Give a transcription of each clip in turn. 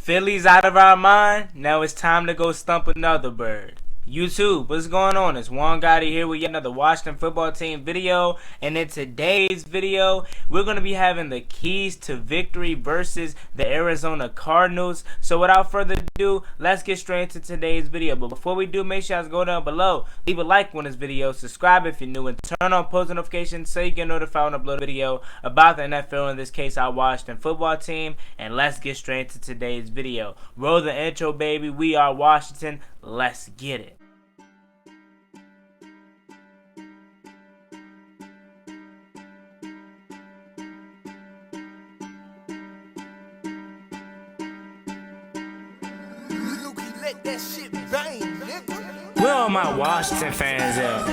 Philly's out of our mind. Now it's time to go stump another bird. YouTube, what's going on? It's Juan Gotti here with yet another Washington football team video. And in today's video, we're going to be having the keys to victory versus the Arizona Cardinals. So without further ado, let's get straight into today's video. But before we do, make sure you guys go down below, leave a like on this video, subscribe if you're new, and turn on post notifications so you get notified when I upload a video about the NFL, in this case our Washington football team. And let's get straight into today's video. Roll the intro, baby. We are Washington. Let's get it. Where all my Washington fans at?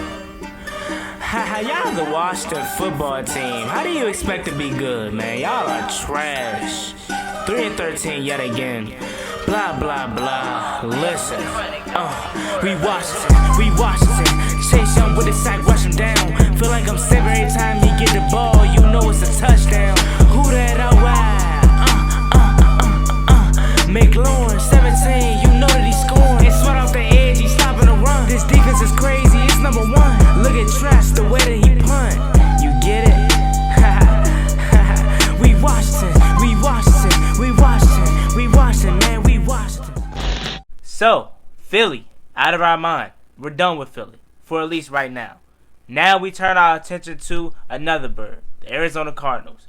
Y'all the Washington football team. How do you expect to be good, man? Y'all are trash. 3-13 yet again. Blah, blah, blah. Listen. We Washington. Chase Young with the sack, rush him down. Feel like I'm sick every time he get the ball. You know it's a touchdown. Who that out wide? Make Lawrence 17. You know that he's scoring. It's right off the edge. He's stopping the run. This defense is crazy. It's number one. Look at Trash, the way that he punt. You get it? We Washington, man, we Washington. So, Philly, out of our mind. We're done with Philly, for at least right now. Now we turn our attention to another bird, the Arizona Cardinals.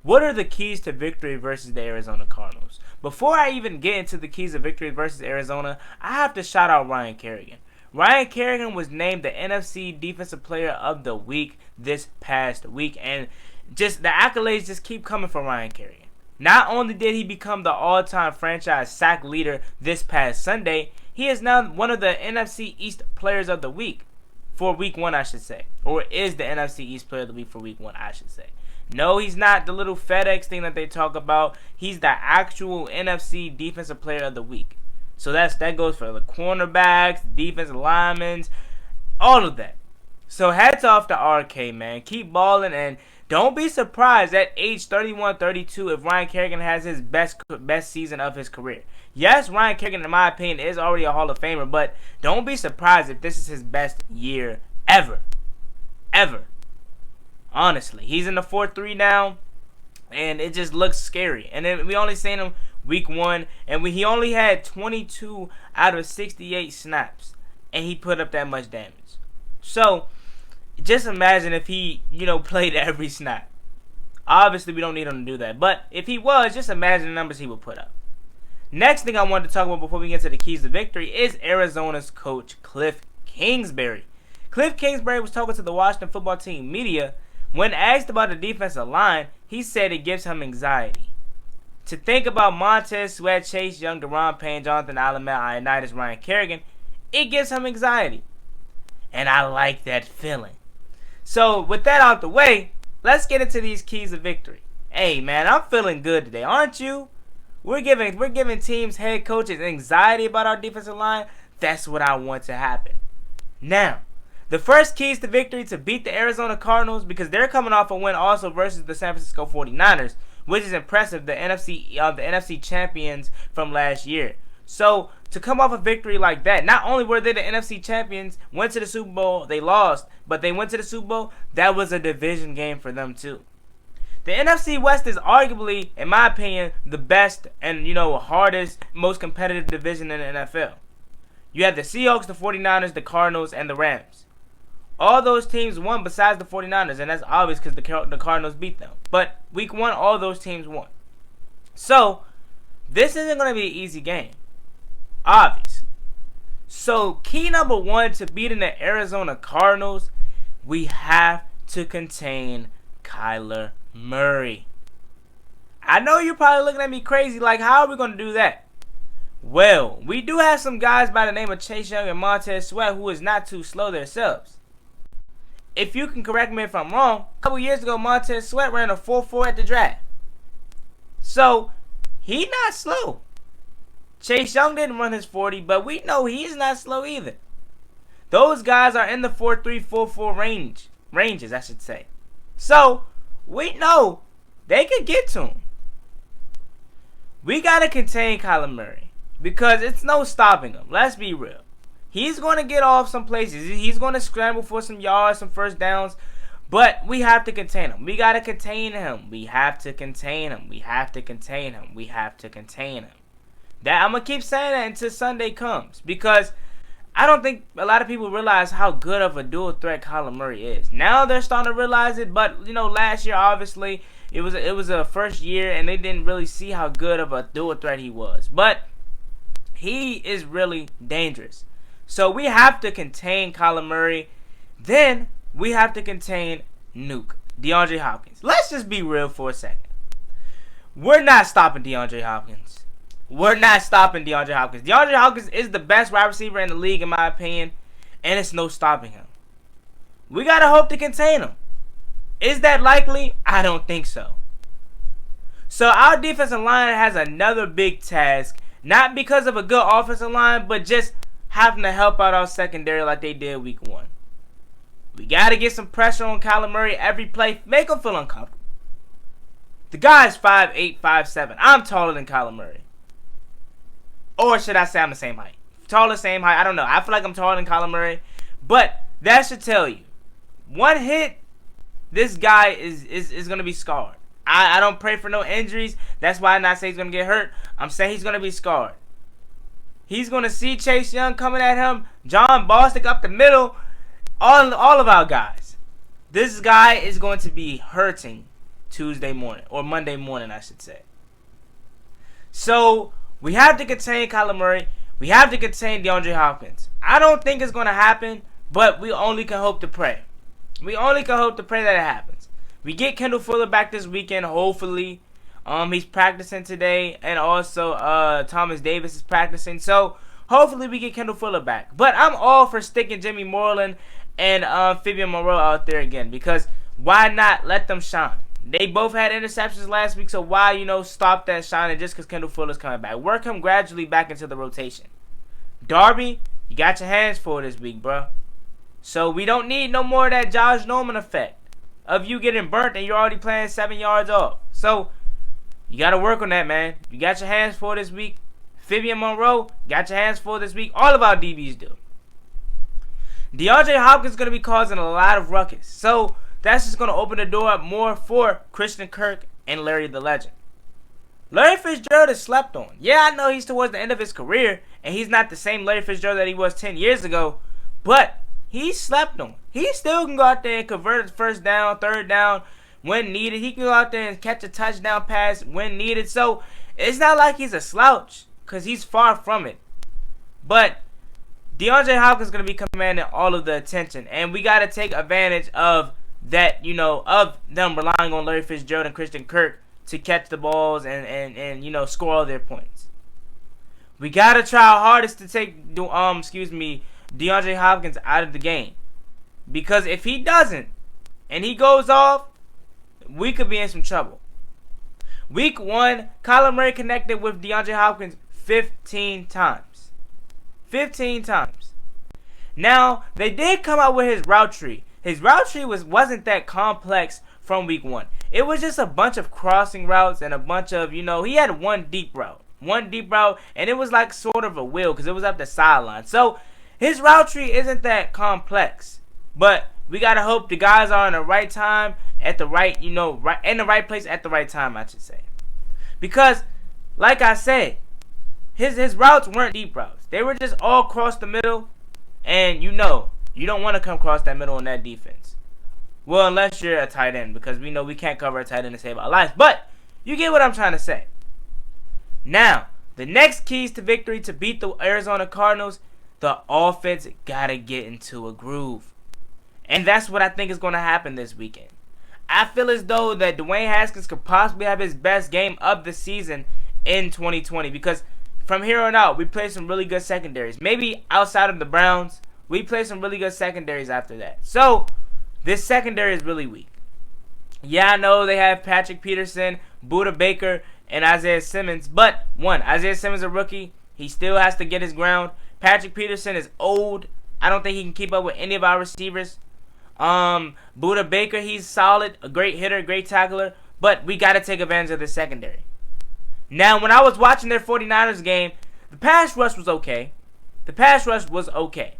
What are the keys to victory versus the Arizona Cardinals? Before I even get into the keys of victory versus Arizona, I have to shout out Ryan Kerrigan. Ryan Kerrigan was named the NFC Defensive Player of the Week this past week, and just the accolades just keep coming from Ryan Kerrigan. Not only did he become the all-time franchise sack leader this past Sunday, he is now one of the NFC East Players of the Week for Week 1, I should say. Or is the NFC East Player of the Week for Week 1, I should say. No, he's not the little FedEx thing that they talk about. He's the actual NFC Defensive Player of the Week. So that goes for the cornerbacks, defensive linemen, all of that. So hats off to RK, man. Keep balling, and don't be surprised at age 31, 32 if Ryan Kerrigan has his best season of his career. Yes, Ryan Kerrigan, in my opinion, is already a Hall of Famer, but don't be surprised if this is his best year ever. Ever. Honestly. He's in the 4-3 now, and it just looks scary. And then we only seen him Week 1, and he only had 22 out of 68 snaps, and he put up that much damage. So, just imagine if he, played every snap. Obviously, we don't need him to do that. But if he was, just imagine the numbers he would put up. Next thing I wanted to talk about before we get to the keys to victory is Arizona's coach, Cliff Kingsbury. Cliff Kingsbury was talking to the Washington football team media. When asked about the defensive line, he said it gives him anxiety. To think about Montez Sweat, Chase Young, Deron Payne, Jonathan Allen, Ioannidis, Ryan Kerrigan, it gives him anxiety. And I like that feeling. So, with that out the way, let's get into these keys of victory. Hey, man, I'm feeling good today, aren't you? We're giving teams, head coaches anxiety about our defensive line. That's what I want to happen. Now, the first keys to victory to beat the Arizona Cardinals, because they're coming off a win also versus the San Francisco 49ers, which is impressive, the NFC champions from last year. So, to come off a victory like that, not only were they the NFC champions, went to the Super Bowl, they lost, but they went to the Super Bowl, that was a division game for them too. The NFC West is arguably, in my opinion, the best and, hardest, most competitive division in the NFL. You have the Seahawks, the 49ers, the Cardinals, and the Rams. All those teams won besides the 49ers, and that's obvious because the Cardinals beat them. But Week 1, all those teams won. So, this isn't going to be an easy game. Obvious. So, key number 1 to beating the Arizona Cardinals, we have to contain Kyler Murray. I know you're probably looking at me crazy, like, how are we going to do that? Well, we do have some guys by the name of Chase Young and Montez Sweat who is not too slow themselves. If you can correct me if I'm wrong, a couple years ago, Montez Sweat ran a 4.4 at the draft. So, he not slow. Chase Young didn't run his 40, but we know he's not slow either. Those guys are in the 4.3, 4.4 ranges, I should say. So, we know they could get to him. We got to contain Kyler Murray because it's no stopping him. Let's be real. He's going to get off some places. He's going to scramble for some yards, some first downs. But we have to contain him. We got to contain him. We have to contain him. We have to contain him. We have to contain him. That I'm going to keep saying that until Sunday comes. Because I don't think a lot of people realize how good of a dual threat Kyler Murray is. Now they're starting to realize it. But, last year, obviously, it was a first year. And they didn't really see how good of a dual threat he was. But he is really dangerous. So we have to contain Kyler Murray. Then we have to contain Nuke, DeAndre Hopkins. Let's just be real for a second. We're not stopping DeAndre Hopkins. We're not stopping DeAndre Hopkins. DeAndre Hopkins is the best wide receiver in the league, in my opinion, and it's no stopping him. We got to hope to contain him. Is that likely? I don't think so. So our defensive line has another big task, not because of a good offensive line, but just having to help out our secondary like they did week 1. We got to get some pressure on Kyler Murray every play. Make him feel uncomfortable. The guy is 5'8", 5'7". I'm taller than Kyler Murray. Or should I say I'm the same height? Taller, same height. I don't know. I feel like I'm taller than Kyler Murray. But that should tell you. One hit, this guy is going to be scarred. I don't pray for no injuries. That's why I'm not saying he's going to get hurt. I'm saying he's going to be scarred. He's going to see Chase Young coming at him. John Bostic up the middle. All of our guys. This guy is going to be hurting Tuesday morning. Or Monday morning, I should say. So, we have to contain Kyler Murray. We have to contain DeAndre Hopkins. I don't think it's going to happen, but we only can hope to pray. We only can hope to pray that it happens. We get Kendall Fuller back this weekend, hopefully. He's practicing today, and also Thomas Davis is practicing. So, hopefully we get Kendall Fuller back. But I'm all for sticking Jimmy Moreland and Fabian Moreau out there again, because why not let them shine? They both had interceptions last week, so why, stop that shining just because Kendall Fuller's coming back? Work him gradually back into the rotation. Darby, you got your hands full this week, bro. So we don't need no more of that Josh Norman effect of you getting burnt and you're already playing 7 yards off. So you got to work on that, man. You got your hands full this week. Fabian Moreau, got your hands full this week. All of our DBs do. DeAndre Hopkins is going to be causing a lot of ruckus. So that's just going to open the door up more for Christian Kirk and Larry the Legend. Larry Fitzgerald is slept on. Yeah, I know he's towards the end of his career, and he's not the same Larry Fitzgerald that he was 10 years ago, but he's slept on. He still can go out there and convert a first down, third down when needed. He can go out there and catch a touchdown pass when needed. So it's not like he's a slouch, because he's far from it. But DeAndre Hopkins is going to be commanding all of the attention, and we got to take advantage of that, of them relying on Larry Fitzgerald and Christian Kirk to catch the balls and score all their points. We got to try our hardest to take DeAndre Hopkins out of the game. Because if he doesn't and he goes off, we could be in some trouble. Week 1, Kyler Murray connected with DeAndre Hopkins 15 times. 15 times. Now, they did come out with his route tree. His route tree wasn't that complex from week 1. It was just a bunch of crossing routes and a bunch of, he had one deep route. And it was like sort of a wheel because it was up the sideline. So, his route tree isn't that complex. But we got to hope the guys are in the right time, at the right, in the right place at the right time, I should say. Because, like I said, his routes weren't deep routes. They were just all across the middle. And you don't want to come across that middle in that defense. Well, unless you're a tight end, because we know we can't cover a tight end to save our lives. But you get what I'm trying to say. Now, the next keys to victory to beat the Arizona Cardinals, the offense got to get into a groove. And that's what I think is going to happen this weekend. I feel as though that Dwayne Haskins could possibly have his best game of the season in 2020. Because from here on out, we play some really good secondaries. Maybe outside of the Browns, we play some really good secondaries after that. So, this secondary is really weak. Yeah, I know they have Patrick Peterson, Budda Baker, and Isaiah Simmons. But, Isaiah Simmons is a rookie. He still has to get his ground. Patrick Peterson is old. I don't think he can keep up with any of our receivers. Budda Baker, he's solid, a great hitter, great tackler. But we got to take advantage of the secondary. Now, when I was watching their 49ers game, the pass rush was okay. The pass rush was okay.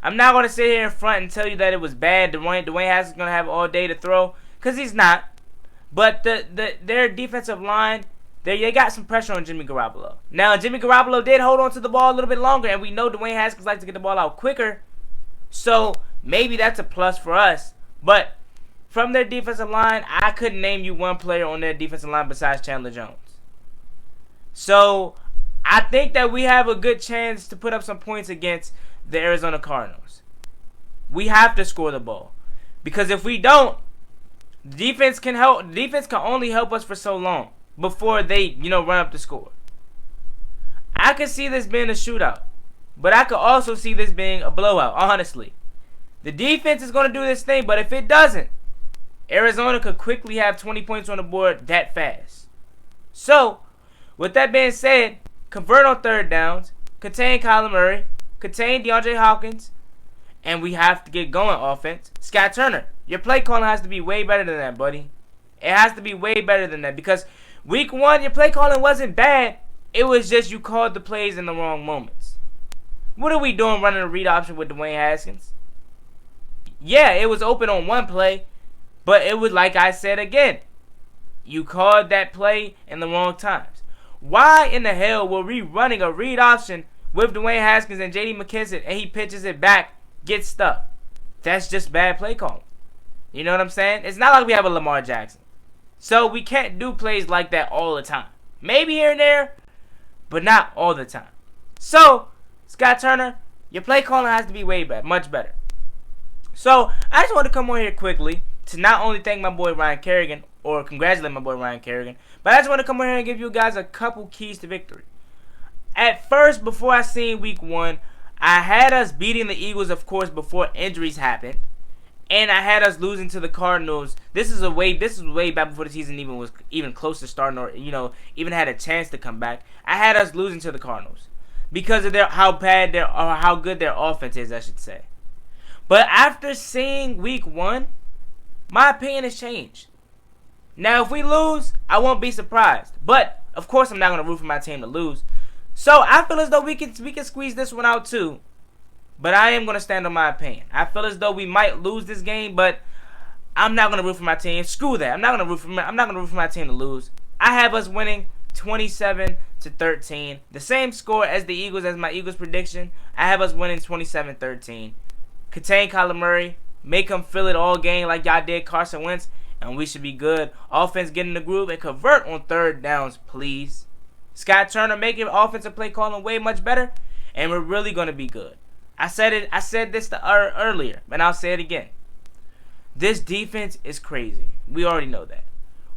I'm not going to sit here in front and tell you that it was bad. Dwayne Haskins going to have all day to throw, because he's not. But their defensive line, they got some pressure on Jimmy Garoppolo. Now, Jimmy Garoppolo did hold on to the ball a little bit longer, and we know Dwayne Haskins likes to get the ball out quicker. So, maybe that's a plus for us. But from their defensive line, I couldn't name you one player on their defensive line besides Chandler Jones. So, I think that we have a good chance to put up some points against the Arizona Cardinals. We have to score the ball. Because if we don't, defense can only help us for so long before they, run up the score. I could see this being a shootout, but I could also see this being a blowout, honestly. The defense is going to do this thing, but if it doesn't, Arizona could quickly have 20 points on the board that fast. So, with that being said, convert on third downs, contain Kyler Murray, contain DeAndre Hopkins, and we have to get going offense. Scott Turner, your play calling has to be way better than that, buddy. It has to be way better than that, because week 1, your play calling wasn't bad. It was just you called the plays in the wrong moments. What are we doing running a read option with Dwayne Haskins? Yeah, it was open on one play, but it was like I said again. You called that play in the wrong times. Why in the hell were we running a read option with Dwayne Haskins and J.D. McKissick and he pitches it back, gets stuck? That's just bad play calling. You know what I'm saying? It's not like we have a Lamar Jackson. So we can't do plays like that all the time. Maybe here and there, but not all the time. So, Scott Turner, your play calling has to be way better, much better. So, I just want to come on here quickly to not only thank my boy Ryan Kerrigan, or congratulate my boy Ryan Kerrigan, but I just want to come on here and give you guys a couple keys to victory. At first, before I seen week 1, I had us beating the Eagles, of course, before injuries happened. And I had us losing to the Cardinals. This is way back before the season was even close to starting, or even had a chance to come back. I had us losing to the Cardinals because of how good their offense is, I should say. But after seeing week 1, my opinion has changed. Now, if we lose, I won't be surprised. But of course, I'm not going to root for my team to lose. So I feel as though we can squeeze this one out too. But I am going to stand on my opinion. I feel as though we might lose this game, but I'm not going to root for my team. Screw that. I'm not going to root for my team to lose. I have us winning 27-13. The same score as the Eagles, as my Eagles prediction. I have us winning 27-13. Contain Kyler Murray. Make him feel it all game like y'all did Carson Wentz. And we should be good. Offense get in the groove and convert on third downs, please. Scott Turner making offensive play calling way much better. And we're really going to be good. I said this earlier, and I'll say it again. This defense is crazy. We already know that.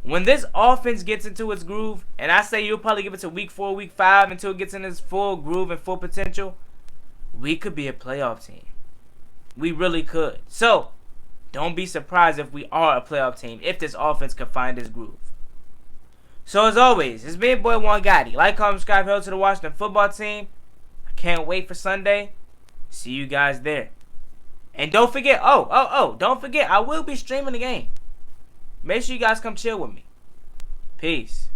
When this offense gets into its groove, and I say you'll probably give it to week 4, week 5 until it gets in its full groove and full potential, we could be a playoff team. We really could. So, don't be surprised if we are a playoff team if this offense can find its groove. So, as always, it's me, boy Juan Gotti. Like, comment, subscribe, help to the Washington football team. I can't wait for Sunday. See you guys there. And don't forget, don't forget, I will be streaming the game. Make sure you guys come chill with me. Peace.